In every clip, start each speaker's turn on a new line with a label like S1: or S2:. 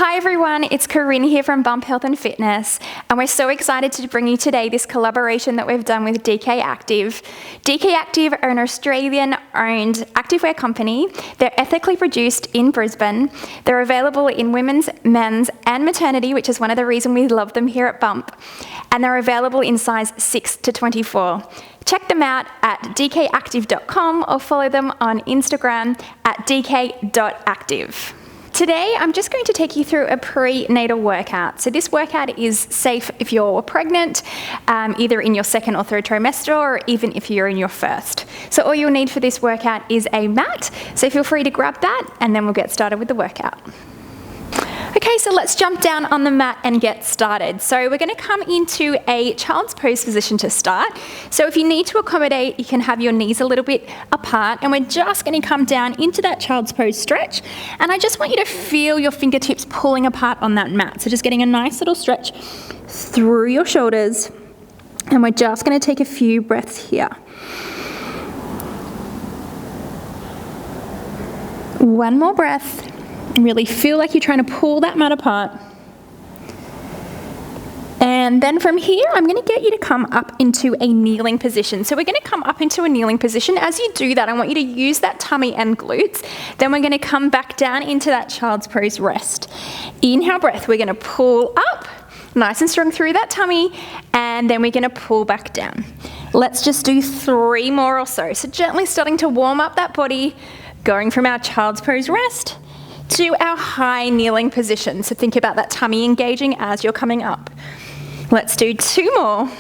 S1: Hi everyone, it's Corrine here from Bump Health and Fitness, and we're so excited to bring you today this collaboration that we've done with DK Active. DK Active are an Australian-owned activewear company. They're ethically produced in Brisbane. They're available in women's, men's, and maternity, which is one of the reasons we love them here at Bump. And they're available in size 6 to 24. Check them out at dkactive.com or follow them on Instagram at dk.active. Today, I'm just going to take you through a prenatal workout. So this workout is safe if you're pregnant, either in your second or third trimester, or even if you're in your first. So all you'll need for this workout is a mat. So feel free to grab that, and then we'll get started with the workout. Okay, so let's jump down on the mat and get started. So we're going to come into a child's pose position to start. So if you need to accommodate, you can have your knees a little bit apart, and we're just going to come down into that child's pose stretch. And I just want you to feel your fingertips pulling apart on that mat. So just getting a nice little stretch through your shoulders. And we're just going to take a few breaths here. One more breath. Really feel like you're trying to pull that mat apart. And then from here, I'm going to get you to come up into a kneeling position. So we're going to come up into a kneeling position. As you do that, I want you to use that tummy and glutes. Then we're going to come back down into that child's pose rest. Inhale breath, we're going to pull up, nice and strong through that tummy, and then we're going to pull back down. Let's just do 3 more or so. So gently starting to warm up that body, going from our child's pose rest to our high kneeling position. So think about that tummy engaging as you're coming up. Let's do 2 more.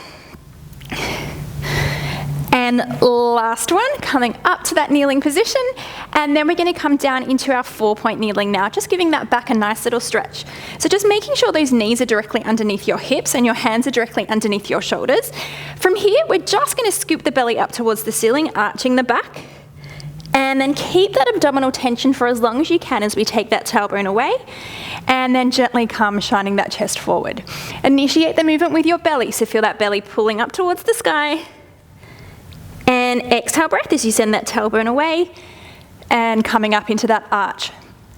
S1: And last one, coming up to that kneeling position. And then we're going to come down into our 4-point kneeling now, just giving that back a nice little stretch. So just making sure those knees are directly underneath your hips and your hands are directly underneath your shoulders. From here, we're just going to scoop the belly up towards the ceiling, arching the back. And then keep that abdominal tension for as long as you can as we take that tailbone away. And then gently come shining that chest forward. Initiate the movement with your belly. So feel that belly pulling up towards the sky. And exhale breath as you send that tailbone away and coming up into that arch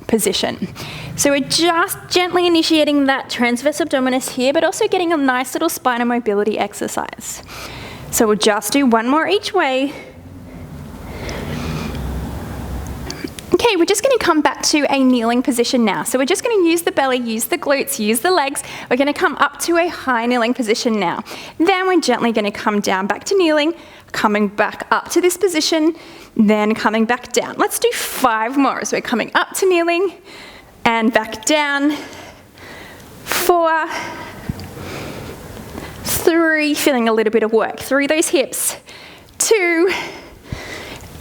S1: position. So we're just gently initiating that transverse abdominis here, but also getting a nice little spinal mobility exercise. So we'll just do 1 more each way. Okay, we're just going to come back to a kneeling position now. So we're just going to use the belly, use the glutes, use the legs. We're going to come up to a high kneeling position now. Then we're gently going to come down back to kneeling, coming back up to this position, then coming back down. Let's do 5 more. So we're coming up to kneeling and back down. 4, 3, feeling a little bit of work through those hips. 2,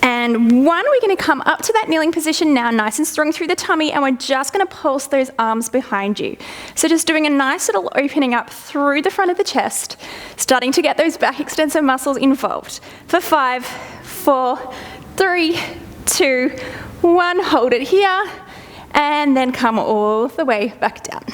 S1: and 1, we're going to come up to that kneeling position now, nice and strong through the tummy, and we're just going to pulse those arms behind you. So just doing a nice little opening up through the front of the chest, starting to get those back extensor muscles involved. For 5, 4, 3, 2, 1, hold it here, and then come all the way back down.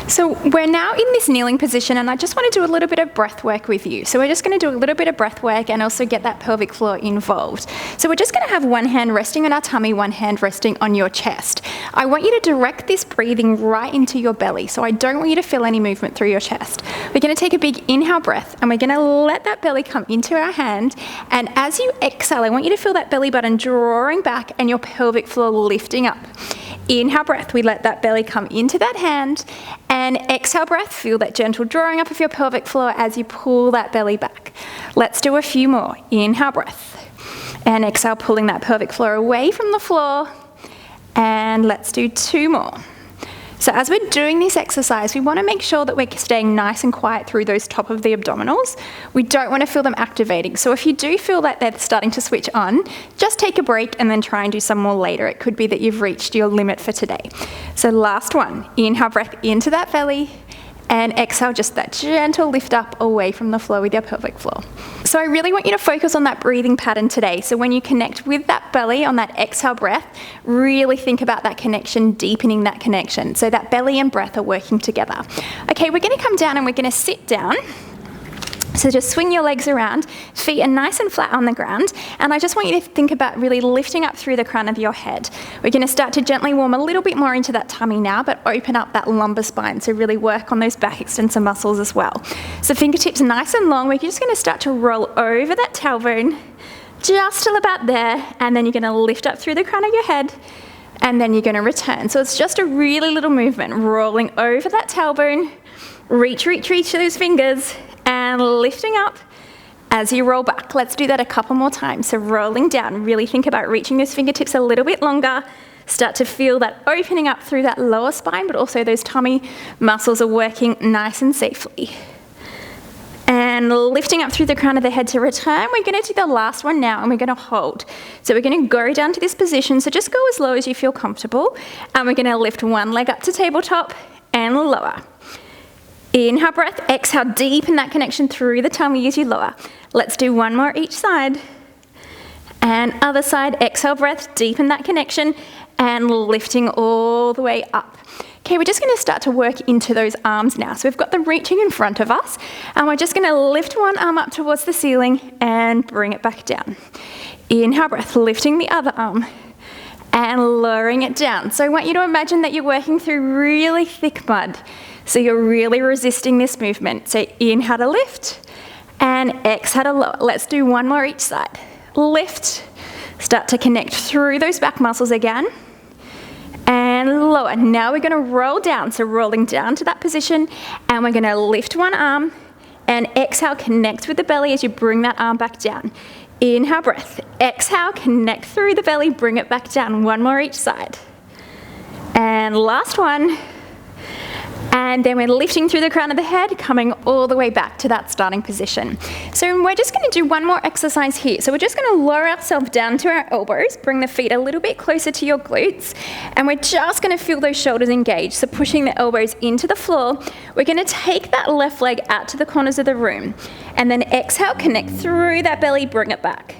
S1: So we're now in this kneeling position, and I just want to do a little bit of breath work with you. So we're just going to do a little bit of breath work and also get that pelvic floor involved. So we're just going to have 1 hand resting on our tummy, 1 hand resting on your chest. I want you to direct this breathing right into your belly, so I don't want you to feel any movement through your chest. We're going to take a big inhale breath, and we're going to let that belly come into our hand, and as you exhale, I want you to feel that belly button drawing back and your pelvic floor lifting up. Inhale breath, we let that belly come into that hand, and exhale breath, feel that gentle drawing up of your pelvic floor as you pull that belly back. Let's do a few more. Inhale breath, and exhale, pulling that pelvic floor away from the floor, and let's do 2 more. So as we're doing this exercise, we want to make sure that we're staying nice and quiet through those top of the abdominals. We don't want to feel them activating. So if you do feel that they're starting to switch on, just take a break and then try and do some more later. It could be that you've reached your limit for today. So last one, inhale breath into that belly, and exhale, just that gentle lift up away from the floor with your pelvic floor. So I really want you to focus on that breathing pattern today. So when you connect with that belly on that exhale breath, really think about that connection, deepening that connection. So that belly and breath are working together. Okay, we're going to come down and we're going to sit down. So just swing your legs around, feet are nice and flat on the ground, and I just want you to think about really lifting up through the crown of your head. We're going to start to gently warm a little bit more into that tummy now, but open up that lumbar spine, so really work on those back extensor muscles as well. So fingertips nice and long, we're just going to start to roll over that tailbone, just till about there, and then you're going to lift up through the crown of your head, and then you're going to return. So it's just a really little movement, rolling over that tailbone, reach those fingers, and lifting up as you roll back. Let's do that a couple more times. So rolling down, really think about reaching those fingertips a little bit longer. Start to feel that opening up through that lower spine, but also those tummy muscles are working nice and safely. And lifting up through the crown of the head to return. We're going to do the last one now, and we're going to hold. So we're going to go down to this position, so just go as low as you feel comfortable, and we're going to lift one leg up to tabletop and lower. Inhale breath, exhale, deepen that connection through the tummy as you lower. Let's do one more each side. And other side, exhale breath, deepen that connection, and lifting all the way up. Okay, we're just going to start to work into those arms now. So we've got them reaching in front of us, and we're just going to lift one arm up towards the ceiling and bring it back down. Inhale breath, lifting the other arm and lowering it down. So I want you to imagine that you're working through really thick mud. So you're really resisting this movement. So inhale to lift and exhale to lower. Let's do one more each side. Lift, start to connect through those back muscles again, and lower. Now we're going to roll down. So rolling down to that position, and we're going to lift one arm and exhale, connect with the belly as you bring that arm back down. Inhale breath, exhale, connect through the belly, bring it back down. One more each side. And last one. And then we're lifting through the crown of the head, coming all the way back to that starting position. So we're just going to do one more exercise here. So we're just going to lower ourselves down to our elbows, bring the feet a little bit closer to your glutes, and we're just going to feel those shoulders engaged. So pushing the elbows into the floor, we're going to take that left leg out to the corners of the room, and then exhale, connect through that belly, bring it back.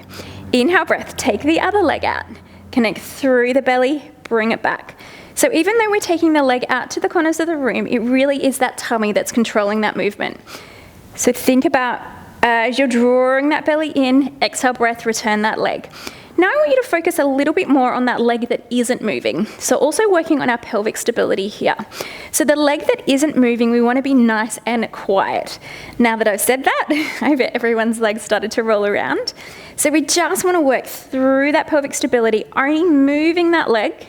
S1: Inhale breath, take the other leg out, connect through the belly, bring it back. So even though we're taking the leg out to the corners of the room, it really is that tummy that's controlling that movement. So think about as you're drawing that belly in, exhale breath, return that leg. Now I want you to focus a little bit more on that leg that isn't moving. So also working on our pelvic stability here. So the leg that isn't moving, we want to be nice and quiet. Now that I've said that, I bet everyone's legs started to roll around. So we just want to work through that pelvic stability, only moving that leg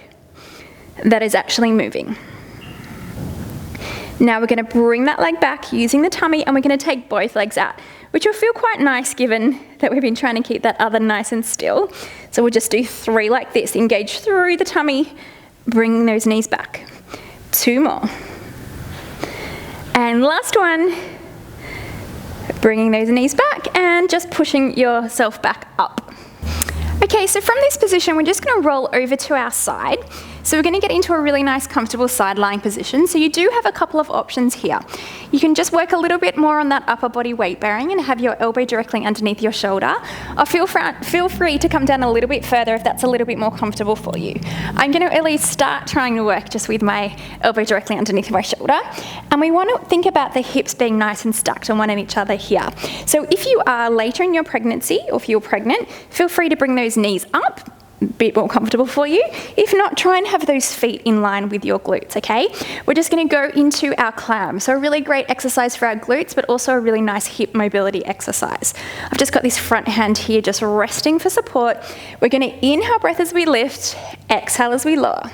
S1: that is actually moving. Now we're going to bring that leg back using the tummy, and we're going to take both legs out, which will feel quite nice given that we've been trying to keep that other nice and still. So we'll just do 3 like this. Engage through the tummy, bringing those knees back. 2 more. And last one. Bringing those knees back and just pushing yourself back up. Okay, so from this position, we're just going to roll over to our side. So we're going to get into a really nice, comfortable side lying position. So you do have a couple of options here. You can just work a little bit more on that upper body weight bearing and have your elbow directly underneath your shoulder. Or feel free to come down a little bit further if that's a little bit more comfortable for you. I'm going to at least start trying to work just with my elbow directly underneath my shoulder. And we want to think about the hips being nice and stacked on one and each other here. So if you are later in your pregnancy, or if you're pregnant, feel free to bring those knees up, a bit more comfortable for you. If not, try and have those feet in line with your glutes, okay? We're just going to go into our clam. So a really great exercise for our glutes, but also a really nice hip mobility exercise. I've just got this front hand here just resting for support. We're going to inhale breath as we lift, exhale as we lower.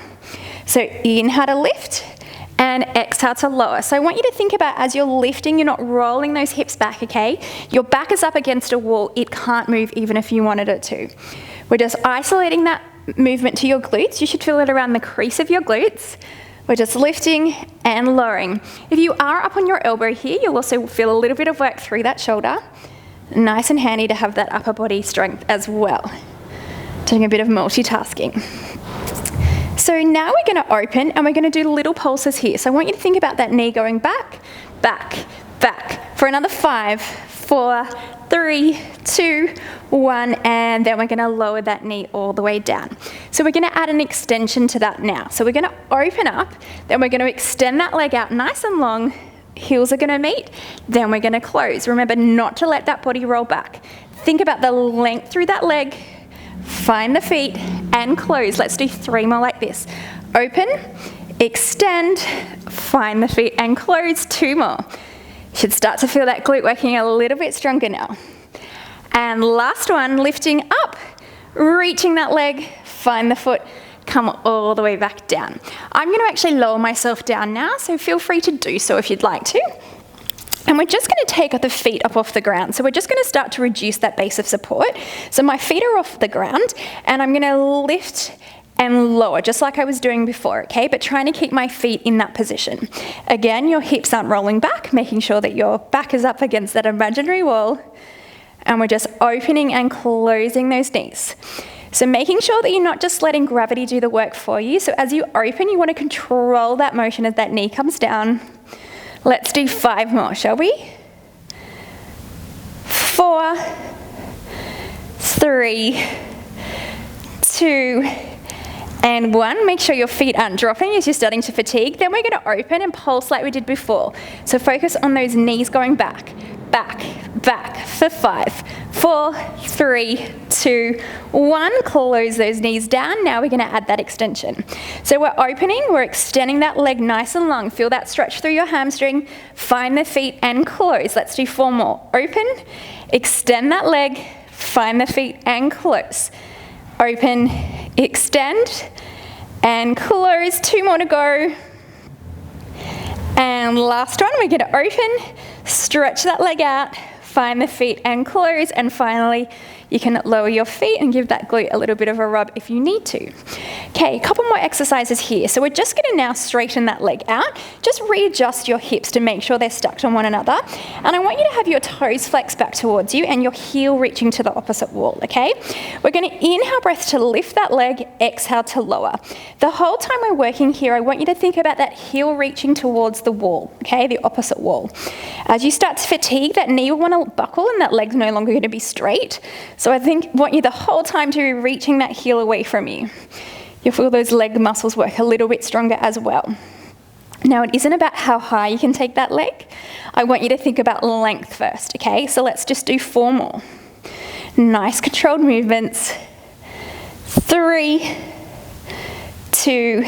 S1: So inhale to lift, and exhale to lower. So I want you to think about as you're lifting, you're not rolling those hips back, okay? Your back is up against a wall. It can't move even if you wanted it to. We're just isolating that movement to your glutes. You should feel it around the crease of your glutes. We're just lifting and lowering. If you are up on your elbow here, you'll also feel a little bit of work through that shoulder. Nice and handy to have that upper body strength as well. Doing a bit of multitasking. So now we're going to open and we're going to do little pulses here. So I want you to think about that knee going back, back, back for another 5, 4, 3, 2, 1, and then we're going to lower that knee all the way down. So we're going to add an extension to that now. So we're going to open up, then we're going to extend that leg out nice and long, heels are gonna meet, then we're gonna close. Remember not to let that body roll back. Think about the length through that leg, find the feet, and close. Let's do 3 more like this. Open, extend, find the feet, and close. 2 more. Should start to feel that glute working a little bit stronger now. And last one, lifting up, reaching that leg, find the foot, come all the way back down. I'm going to actually lower myself down now, so feel free to do so if you'd like to. And we're just going to take the feet up off the ground. So we're just going to start to reduce that base of support. So my feet are off the ground, and I'm going to lift and lower, just like I was doing before, okay? But trying to keep my feet in that position. Again, your hips aren't rolling back, making sure that your back is up against that imaginary wall. And we're just opening and closing those knees. So making sure that you're not just letting gravity do the work for you. So as you open, you want to control that motion as that knee comes down. Let's do 5 more, shall we? 4, 3, 2, and 1. Make sure your feet aren't dropping as you're starting to fatigue. Then we're going to open and pulse like we did before. So focus on those knees going back, back, back for 5, 4, 3, 2, 1. Close those knees down. Now we're going to add that extension. So we're opening, we're extending that leg nice and long. Feel that stretch through your hamstring. Find the feet and close. Let's do 4 more. Open, extend that leg, find the feet and close. Open, extend, and close. 2 more to go. And last one, we're going to open, stretch that leg out, find the feet and close, and finally you can lower your feet and give that glute a little bit of a rub if you need to. Okay, a couple more exercises here. So we're just going to now straighten that leg out. Just readjust your hips to make sure they're stuck to one another. And I want you to have your toes flexed back towards you and your heel reaching to the opposite wall, okay? We're going to inhale breath to lift that leg, exhale to lower. The whole time we're working here, I want you to think about that heel reaching towards the wall, okay, the opposite wall. As you start to fatigue, that knee will want to buckle and that leg's no longer going to be straight. So I want you the whole time to be reaching that heel away from you. You'll feel those leg muscles work a little bit stronger as well. Now it isn't about how high you can take that leg. I want you to think about length first, okay? So let's just do 4 more. Nice controlled movements. 3, 2,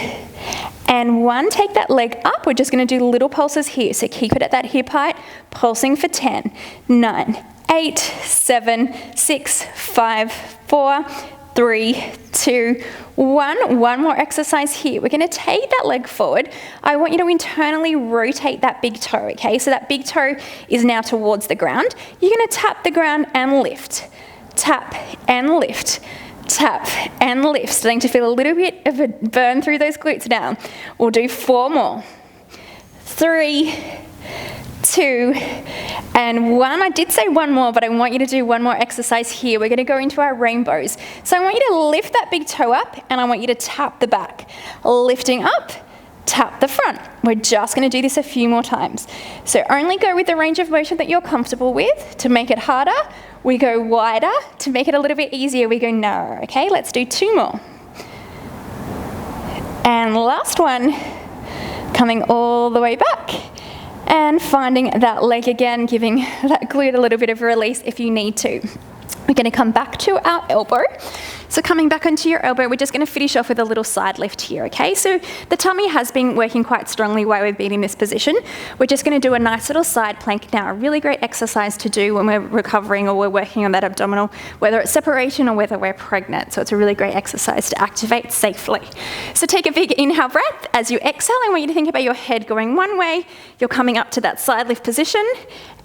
S1: and 1. Take that leg up. We're just going to do little pulses here. So keep it at that hip height, pulsing for 10, 9, 8, 7, 6, 5, 4, 3, 2, 1. One more exercise here. We're going to take that leg forward. I want you to internally rotate that big toe, okay? So that big toe is now towards the ground. You're going to tap the ground and lift. Tap and lift. Tap and lift. Starting to feel a little bit of a burn through those glutes now. We'll do 4 more. 3, 2, and 1. I did say 1 more, but I want you to do 1 more exercise here. We're going to go into our rainbows. So I want you to lift that big toe up, and I want you to tap the back. Lifting up, tap the front. We're just going to do this a few more times. So only go with the range of motion that you're comfortable with. To make it harder, we go wider. To make it a little bit easier, we go narrow. Okay, let's do 2 more. And last one, coming all the way back. And finding that leg again, giving that glute a little bit of a release if you need to. We're going to come back to our elbow. So coming back onto your elbow, we're just going to finish off with a little side lift here, okay? So the tummy has been working quite strongly while we've been in this position. We're just going to do a nice little side plank now, a really great exercise to do when we're recovering or we're working on that abdominal, whether it's separation or whether we're pregnant. So it's a really great exercise to activate safely. So take a big inhale breath. As you exhale, I want you to think about your head going one way. You're coming up to that side lift position,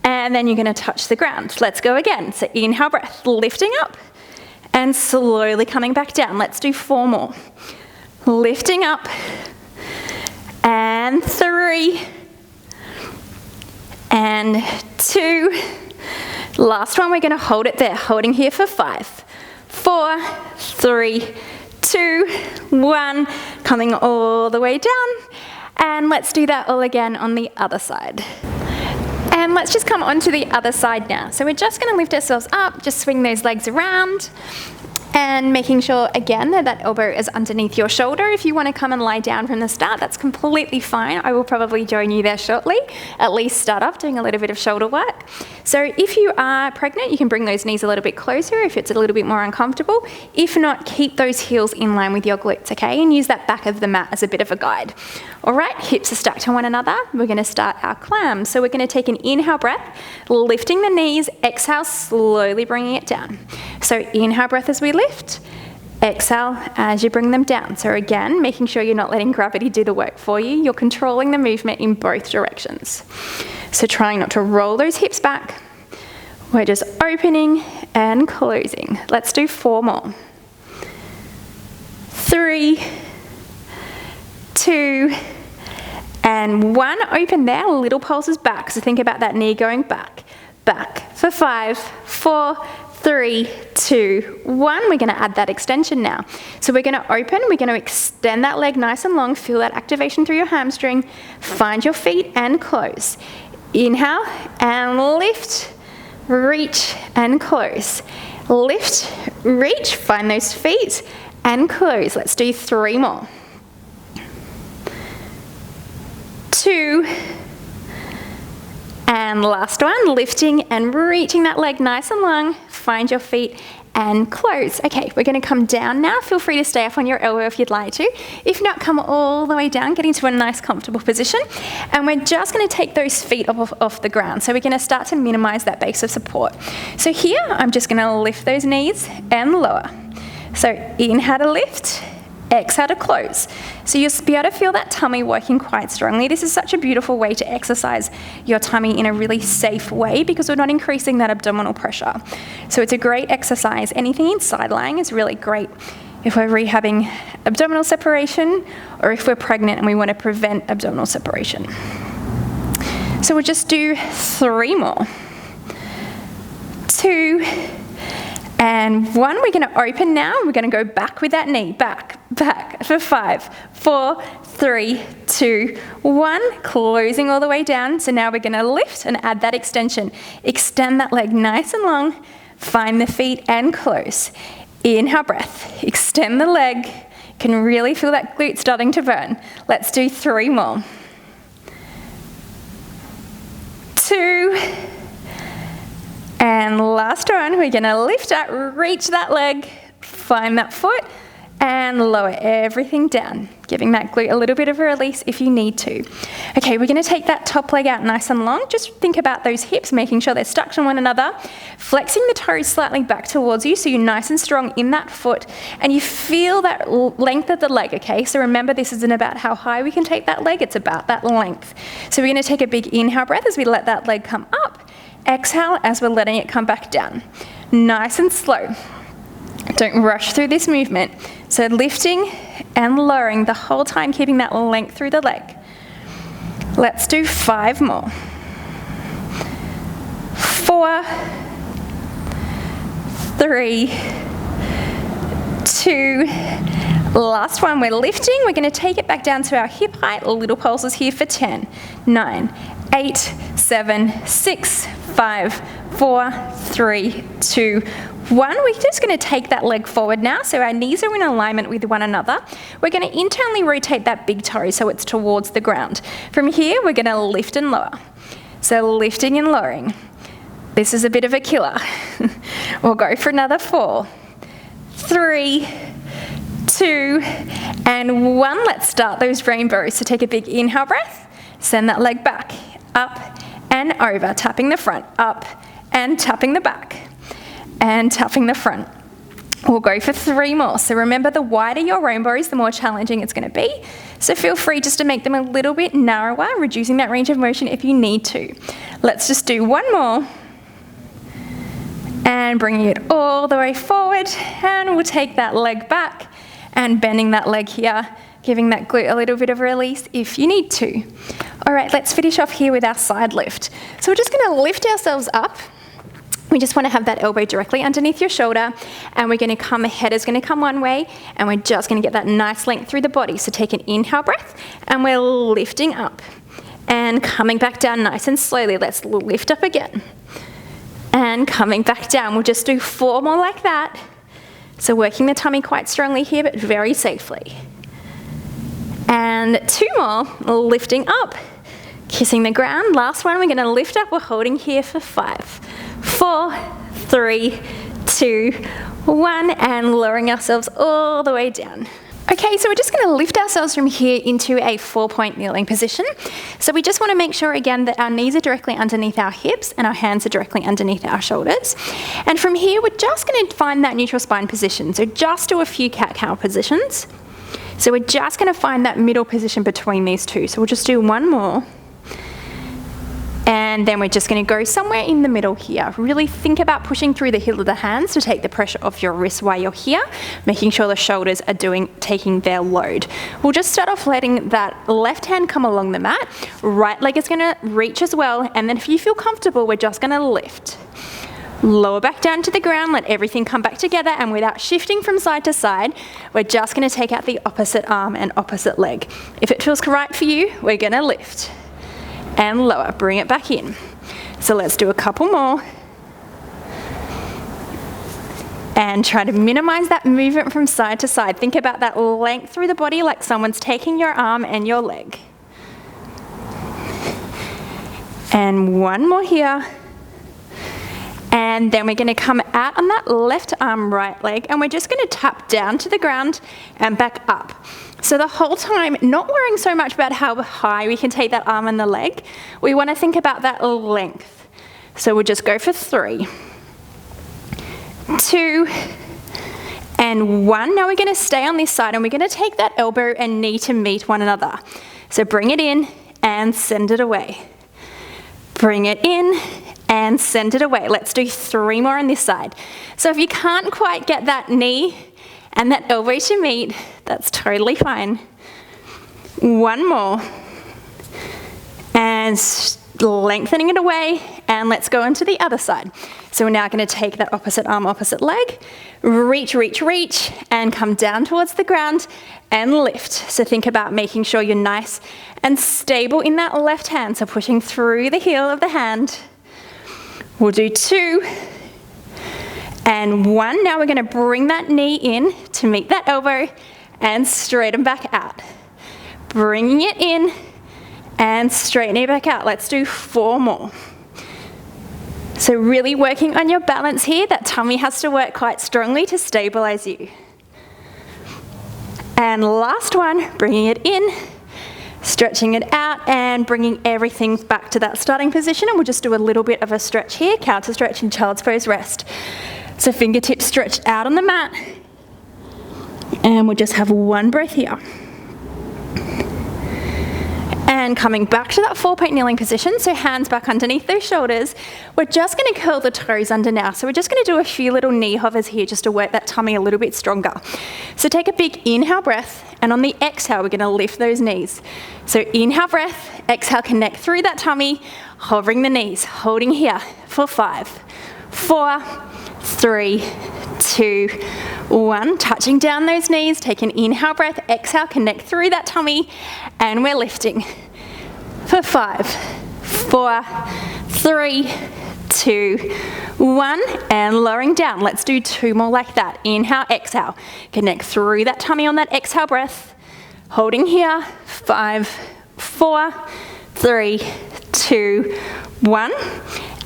S1: and then you're going to touch the ground. Let's go again. So inhale breath, lifting up. And slowly coming back down. Let's do 4 more. Lifting up. And 3. And 2. Last one, we're going to hold it there. Holding here for 5, 4, 3, 2, 1. Coming all the way down. And let's do that all again on the other side. And let's just come onto the other side now. So we're just going to lift ourselves up, just swing those legs around. And making sure, again, that that elbow is underneath your shoulder. If you want to come and lie down from the start, that's completely fine. I will probably join you there shortly. At least start off doing a little bit of shoulder work. So if you are pregnant, you can bring those knees a little bit closer if it's a little bit more uncomfortable. If not, keep those heels in line with your glutes, okay? And use that back of the mat as a bit of a guide. All right, hips are stacked to one another. We're going to start our clam. So we're going to take an inhale breath, lifting the knees, exhale, slowly bringing it down. So inhale breath as we lift, exhale as you bring them down. So again, making sure you're not letting gravity do the work for you. You're controlling the movement in both directions. So trying not to roll those hips back. We're just opening and closing. Let's do 4 more. 3, 2, and 1. Open there, little pulses back. So think about that knee going back, back for 5, 4, 3, 2, 1. We're going to add that extension now. So we're going to open, we're going to extend that leg nice and long, feel that activation through your hamstring, find your feet and close. Inhale and lift, reach and close. Lift, reach, find those feet and close. Let's do 3 more. 2, and last one, lifting and reaching that leg nice and long, find your feet and close. Okay, we're going to come down now. Feel free to stay up on your elbow if you'd like to. If not, come all the way down, getting to a nice comfortable position. And we're just going to take those feet off the ground. So we're going to start to minimize that base of support. So here, I'm just going to lift those knees and lower. So inhale to lift, exhale to close. So you'll be able to feel that tummy working quite strongly. This is such a beautiful way to exercise your tummy in a really safe way because we're not increasing that abdominal pressure. So it's a great exercise. Anything in side lying is really great if we're rehabbing abdominal separation or if we're pregnant and we want to prevent abdominal separation. So we'll just do 3 more. 2, and 1. We're going to open now. We're going to go back with that knee. Back, back for 5, 4, 3, 2, 1. Closing all the way down. So now we're going to lift and add that extension. Extend that leg nice and long. Find the feet and close. Inhale breath. Extend the leg. Can really feel that glute starting to burn. Let's do 3 more. 2, and last one, we're going to lift up, reach that leg, find that foot, and lower everything down, giving that glute a little bit of a release if you need to. Okay, we're going to take that top leg out nice and long. Just think about those hips, making sure they're stuck to one another, flexing the toes slightly back towards you so you're nice and strong in that foot, and you feel that length of the leg, okay? So remember, this isn't about how high we can take that leg, it's about that length. So we're going to take a big inhale breath as we let that leg come up. Exhale as we're letting it come back down. Nice and slow. Don't rush through this movement. So lifting and lowering the whole time, keeping that length through the leg. Let's do 5 more. 4, 3, 2, last one. We're lifting. We're going to take it back down to our hip height. Little pulses here for 10, 9, 8, 7, 6, 5, 4, 3, 2, 1. We're just going to take that leg forward now, so our knees are in alignment with one another. We're going to internally rotate that big toe so it's towards the ground. From here, we're going to lift and lower. So lifting and lowering. This is a bit of a killer. We'll go for another 4, 3, 2, and 1. Let's start those rainbows. So take a big inhale breath, send that leg back, up and over, tapping the front, up and tapping the back, and tapping the front. We'll go for 3 more. So remember, the wider your rainbows, the more challenging it's going to be. So feel free just to make them a little bit narrower, reducing that range of motion if you need to. Let's just do 1 more. And bringing it all the way forward, and we'll take that leg back and bending that leg here, giving that glute a little bit of release if you need to. All right, let's finish off here with our side lift. So we're just going to lift ourselves up. We just want to have that elbow directly underneath your shoulder, and we're going to come, head is going to come one way, and we're just going to get that nice length through the body. So take an inhale breath, and we're lifting up and coming back down nice and slowly. Let's lift up again and coming back down. We'll just do 4 more like that. So working the tummy quite strongly here, but very safely. And 2 more, lifting up, kissing the ground. Last one, we're gonna lift up, we're holding here for 5, 4, 3, 2, 1, and lowering ourselves all the way down. Okay, so we're just going to lift ourselves from here into a 4-point kneeling position. So we just want to make sure again that our knees are directly underneath our hips and our hands are directly underneath our shoulders. And from here, we're just going to find that neutral spine position. So just do a few cat-cow positions. So we're just going to find that middle position between these two. So we'll just do 1 more. And then we're just going to go somewhere in the middle here. Really think about pushing through the heel of the hands to take the pressure off your wrists while you're here, making sure the shoulders are taking their load. We'll just start off letting that left hand come along the mat. Right leg is going to reach as well. And then if you feel comfortable, we're just going to lift. Lower back down to the ground, let everything come back together, and without shifting from side to side, we're just going to take out the opposite arm and opposite leg. If it feels right for you, we're going to lift. And lower, bring it back in. So let's do a couple more. And try to minimize that movement from side to side. Think about that length through the body like someone's taking your arm and your leg. And 1 more here. And then we're going to come out on that left arm, right leg, and we're just going to tap down to the ground and back up. So the whole time, not worrying so much about how high we can take that arm and the leg, we want to think about that length. So we'll just go for 3, 2, and 1. Now we're going to stay on this side, and we're going to take that elbow and knee to meet one another. So bring it in and send it away. Bring it in and send it away. Let's do 3 more on this side. So if you can't quite get that knee and that elbow to meet, that's totally fine. 1 more. And lengthening it away, and let's go into the other side. So we're now going to take that opposite arm, opposite leg, reach, reach, reach, and come down towards the ground and lift. So think about making sure you're nice and stable in that left hand, so pushing through the heel of the hand. We'll do 2 and 1. Now we're going to bring that knee in to meet that elbow and straighten back out. Bringing it in and straightening it back out. Let's do 4 more. So really working on your balance here. That tummy has to work quite strongly to stabilize you. And last one, bringing it in, stretching it out and bringing everything back to that starting position. And we'll just do a little bit of a stretch here, counter stretch in child's pose rest. So fingertips stretched out on the mat. And we'll just have 1 breath here. And coming back to that 4-point kneeling position, so hands back underneath those shoulders. We're just going to curl the toes under now. So we're just going to do a few little knee hovers here just to work that tummy a little bit stronger. So take a big inhale breath, and on the exhale, we're going to lift those knees. So inhale breath, exhale, connect through that tummy, hovering the knees, holding here for 5, 4, 3, 2, 1. Touching down those knees, take an inhale breath, exhale, connect through that tummy, and we're lifting for 5, 4, 3, 2, 1, and lowering down. Let's do 2 more like that. Inhale, exhale. Connect through that tummy on that exhale breath. Holding here, 5, 4, 3, 2, 1.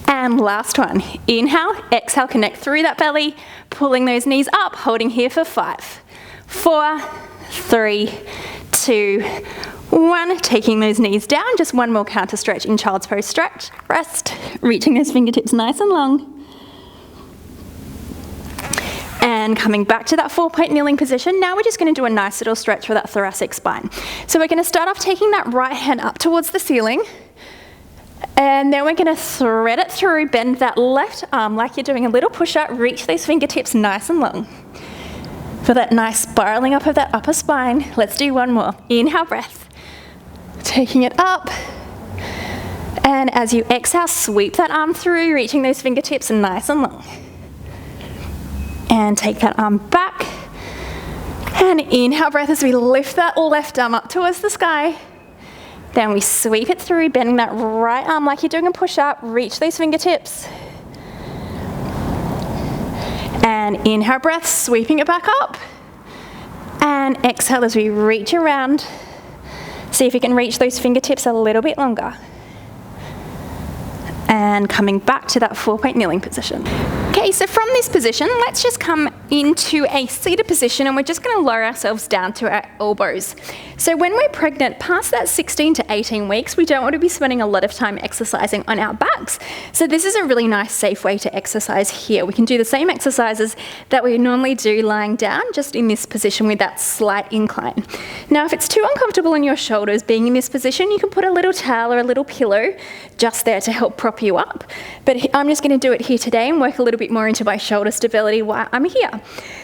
S1: And last one. Inhale, exhale, connect through that belly, pulling those knees up, holding here for 5, 4, 3, 2, 1. Taking those knees down, just 1 more counter stretch in child's pose stretch. Rest, reaching those fingertips nice and long. And coming back to that 4-point kneeling position, now we're just going to do a nice little stretch for that thoracic spine. So we're going to start off taking that right hand up towards the ceiling. And then we're going to thread it through, bend that left arm like you're doing a little push-up, reach those fingertips nice and long. For that nice spiraling up of that upper spine, let's do 1 more. Inhale, breath. Taking it up. And as you exhale, sweep that arm through, reaching those fingertips nice and long. And take that arm back. And inhale, breath as we lift that left arm up towards the sky. Then we sweep it through, bending that right arm like you're doing a push-up, reach those fingertips. And And inhale breath, sweeping it back up. And exhale as we reach around. See if you can reach those fingertips a little bit longer. And coming back to that 4-point kneeling position. Okay, so from this position, let's just come into a seated position and we're just going to lower ourselves down to our elbows. So when we're pregnant, past that 16 to 18 weeks, we don't want to be spending a lot of time exercising on our backs. So this is a really nice, safe way to exercise here. We can do the same exercises that we normally do lying down, just in this position with that slight incline. Now, if it's too uncomfortable in your shoulders being in this position, you can put a little towel or a little pillow just there to help prop you up. But I'm just going to do it here today and work a little bit more into my shoulder stability while I'm here.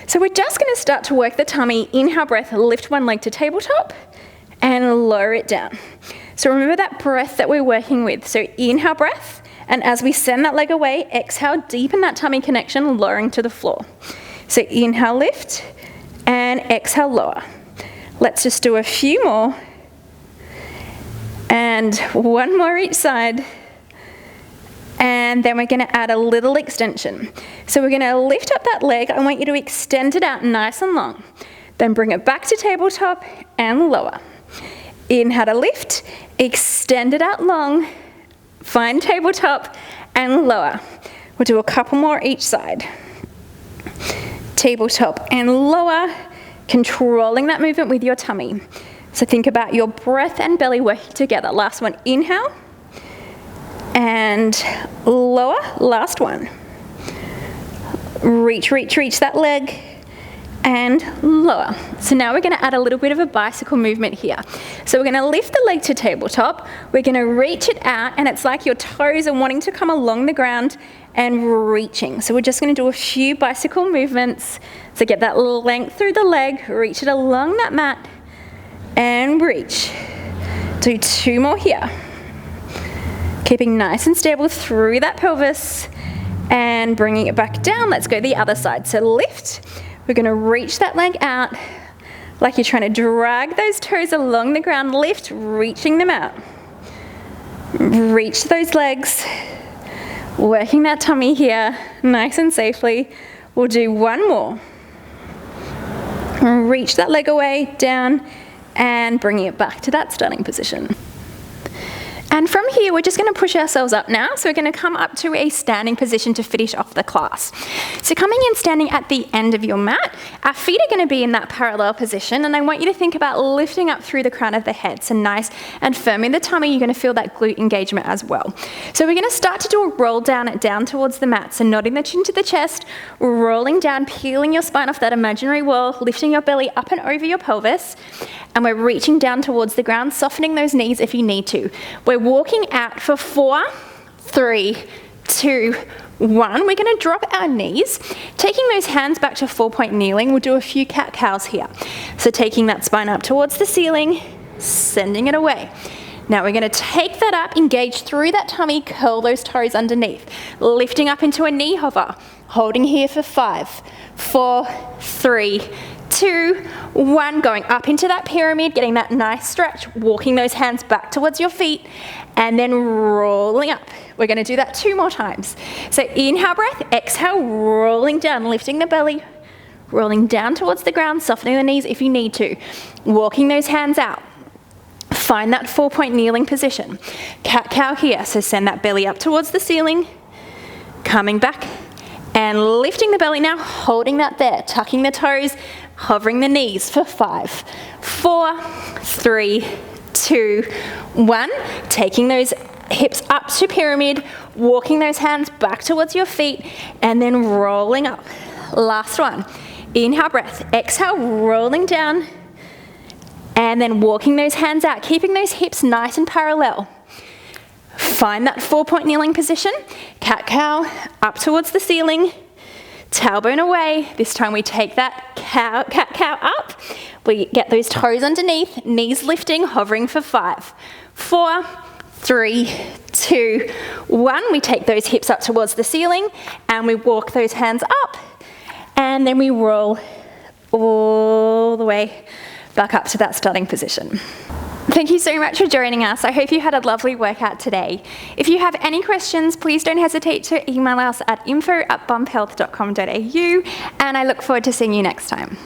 S1: So we're just going to start to work the tummy. Inhale breath, lift one leg to tabletop and lower it down. So remember that breath that we're working with. So inhale breath, and as we send that leg away, exhale, deepen that tummy connection, lowering to the floor. So inhale, lift, and exhale, lower. Let's just do a few more. And one more each side. And then we're going to add a little extension. So we're going to lift up that leg. I want you to extend it out nice and long. Then bring it back to tabletop and lower. Inhale to lift, extend it out long, find tabletop and lower. We'll do a couple more each side. Tabletop and lower, controlling that movement with your tummy. So think about your breath and belly working together. Last one, inhale. And lower, last one. Reach, reach, reach that leg and lower. So now we're going to add a little bit of a bicycle movement here. So we're going to lift the leg to tabletop. We're going to reach it out and it's like your toes are wanting to come along the ground and reaching. So we're just going to do a few bicycle movements. So get that length through the leg, reach it along that mat and reach. Do 2 more here. Keeping nice and stable through that pelvis and bringing it back down. Let's go the other side. So lift. We're going to reach that leg out like you're trying to drag those toes along the ground. Lift, reaching them out. Reach those legs. Working that tummy here nice and safely. We'll do one more. Reach that leg away, down, and bringing it back to that starting position. And from here, we're just going to push ourselves up now. So we're going to come up to a standing position to finish off the class. So coming in standing at the end of your mat, our feet are going to be in that parallel position. And I want you to think about lifting up through the crown of the head. So nice and firm in the tummy. You're going to feel that glute engagement as well. So we're going to start to do a roll down towards the mat. So nodding the chin to the chest, rolling down, peeling your spine off that imaginary wall, lifting your belly up and over your pelvis. And we're reaching down towards the ground, softening those knees if you need to. We're walking out for 4, 3, 2, 1. We're going to drop our knees, taking those hands back to 4-point kneeling. We'll do a few cat-cows here. So taking that spine up towards the ceiling, sending it away. Now we're going to take that up, engage through that tummy, curl those toes underneath, lifting up into a knee hover, holding here for 5, 4, 3, 2, 1, going up into that pyramid, getting that nice stretch, walking those hands back towards your feet, and then rolling up. We're going to do that 2 more times. So inhale breath, exhale, rolling down, lifting the belly, rolling down towards the ground, softening the knees if you need to, walking those hands out. Find that 4-point kneeling position. Cat-cow here, so send that belly up towards the ceiling, coming back, and lifting the belly now, holding that there, tucking the toes, hovering the knees for 5, 4, 3, 2, 1. Taking those hips up to pyramid, walking those hands back towards your feet, and then rolling up. Last one. Inhale breath, exhale, rolling down, and then walking those hands out, keeping those hips nice and parallel. Find that 4-point kneeling position. Cat-cow, up towards the ceiling, tailbone away. This time we take that cat-cow up. We get those toes underneath, knees lifting, hovering for 5, 4, 3, 2, 1. We take those hips up towards the ceiling and we walk those hands up and then we roll all the way back up to that starting position. Thank you so much for joining us. I hope you had a lovely workout today. If you have any questions, please don't hesitate to email us at info@bumphealth.com.au, and I look forward to seeing you next time.